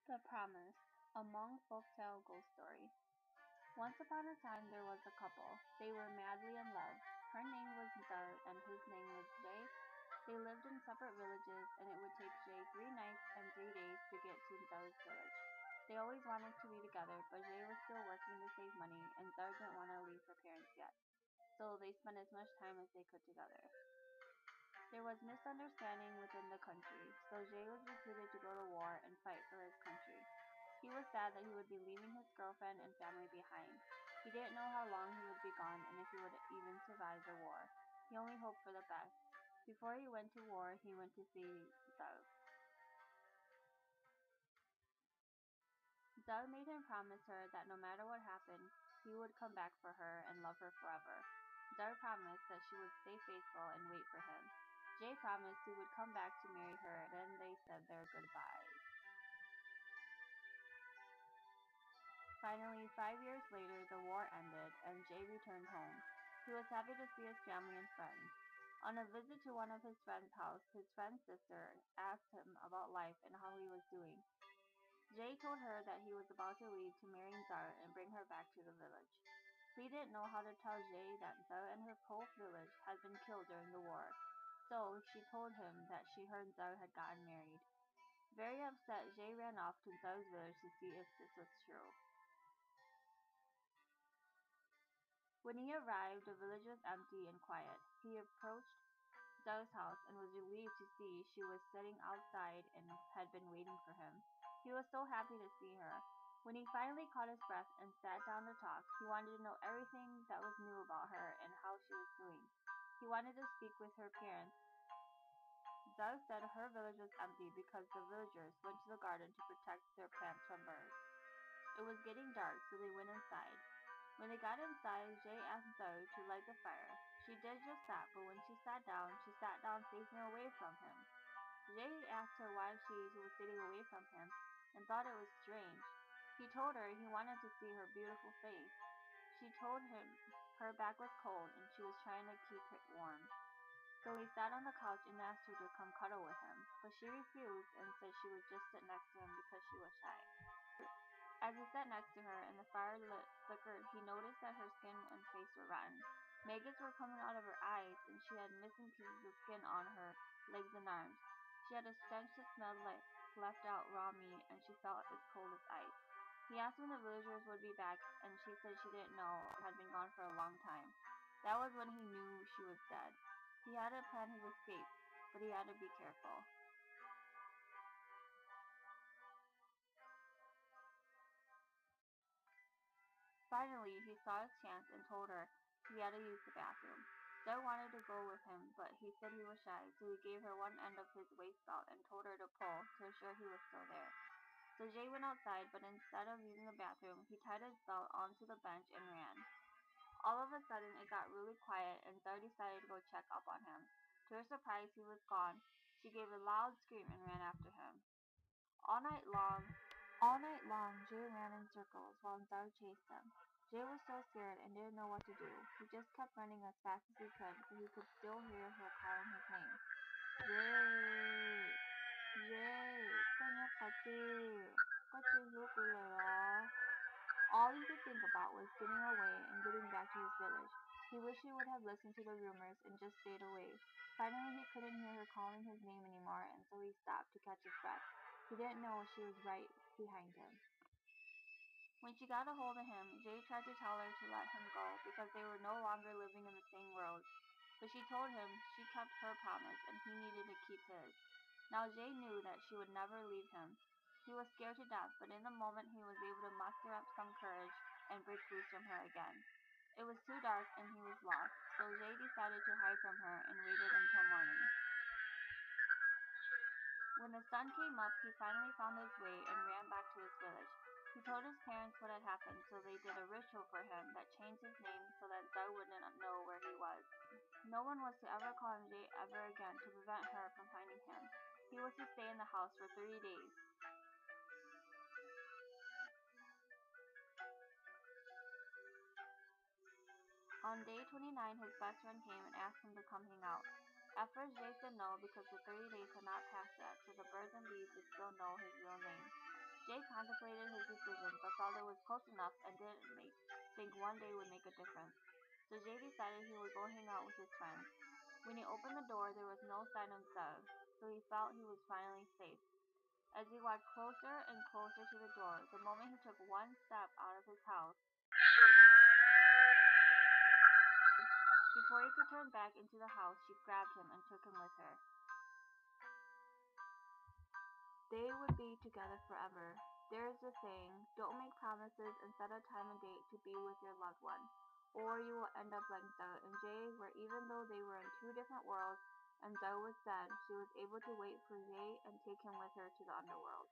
The Promise, a Hmong folktale ghost story. Once upon a time there was a couple. They were madly in love. Her name was Doug and his name was Jay. They lived in separate villages and it would take Jay 3 nights and 3 days to get to Doug's village. They always wanted to be together, but Jay was still working to save money and Doug didn't want to leave her parents yet. So they spent as much time as they could together. There was misunderstanding within the country, so Jay was recruited to go to war and fight for his country. He was sad that he would be leaving his girlfriend and family behind. He didn't know how long he would be gone and if he would even survive the war. He only hoped for the best. Before he went to war, he went to see Doug. Doug made him promise her that no matter what happened, he would come back for her and love her forever. Doug promised that she would stay faithful and wait for him. Jay promised he would come back to marry her, and then they said their goodbyes. Finally, 5 years later, the war ended, and Jay returned home. He was happy to see his family and friends. On a visit to one of his friend's house, his friend's sister asked him about life and how he was doing. Jay told her that he was about to leave to marry Zara and bring her back to the village. He didn't know how to tell Jay that Zara and her whole village had been killed during the war, so she told him that she heard Zara had gotten married. Very upset, Jay ran off to Zara's village to see if this was true. When he arrived, the village was empty and quiet. He approached Zara's house and was relieved to see she was sitting outside and had been waiting for him. He was so happy to see her. When he finally caught his breath and sat down to talk, he wanted to know everything that was new about her and how she was doing. He wanted to speak with her parents. Zara said her village was empty because the villagers went to the garden to protect their plants from birds. It was getting dark, so they went inside. When they got inside, Jay asked Zoe to light the fire. She did just that, but when she sat down facing away from him. Jay asked her why she was sitting away from him and thought it was strange. He told her he wanted to see her beautiful face. She told him her back was cold and she was trying to keep it warm. So he sat on the couch and asked her to come cuddle with him, but she refused and said she would just sit next to him because she was shy. As he sat next to her and the fire flickered, he noticed that her skin and face were rotten. Maggots were coming out of her eyes, and she had missing pieces of skin on her legs and arms. She had a stench that smelled like left out raw meat, and she felt as cold as ice. He asked when the villagers would be back, and she said she didn't know, had been gone for a long time. That was when he knew she was dead. He had to plan his escape, but he had to be careful. Finally, he saw his chance and told her he had to use the bathroom. Doug wanted to go with him, but he said he was shy, so he gave her one end of his waist belt and told her to pull to ensure he was still there. So Jay went outside, but instead of using the bathroom, he tied his belt onto the bench and ran. All of a sudden, it got really quiet, and Zoe decided to go check up on him. To her surprise, he was gone. She gave a loud scream and ran after him. All night long, Jay ran in circles while Zoe chased him. Jay was so scared and didn't know what to do. He just kept running as fast as he could, but he could still hear her calling his name. Jay! Jay! Kanya kasi! Kachihukule. All he could think about was getting away and getting back to his village. He wished he would have listened to the rumors and just stayed away. Finally, he couldn't hear her calling his name anymore, and so he stopped to catch his breath. He didn't know she was right behind him. When she got a hold of him, Jay tried to tell her to let him go because they were no longer living in the same world. But she told him she kept her promise and he needed to keep his. Now Jay knew that she would never leave him. He was scared to death, but in the moment he was able to muster up some courage and break loose from her again. It was too dark and he was lost, so Jay decided to hide from her and waited until morning. When the sun came up, he finally found his way and ran back to his village. He told his parents what had happened, so they did a ritual for him that changed his name so that Zoe wouldn't know where he was. No one was to ever call him Jay ever again to prevent her from finding him. He was to stay in the house for 3 days. On day 29, his best friend came and asked him to come hang out. At first, Jay said no because the 30 days had not passed yet, so the birds and bees would still know his real name. Jay Jay contemplated his decision, but felt it was close enough and didn't think one day would make a difference. So Jay decided he would go hang out with his friends. When he opened the door, there was no sign of Doug, so he felt he was finally safe. As he walked closer and closer to the door, the moment he took one step out of his house, before he could turn back into the house, she grabbed him and took him with her. They would be together forever. There's the saying, don't make promises and set a time and date to be with your loved one, or you will end up like Doug and Jay, where even though they were in two different worlds and Doug was dead, she was able to wait for Jay and take him with her to the underworld.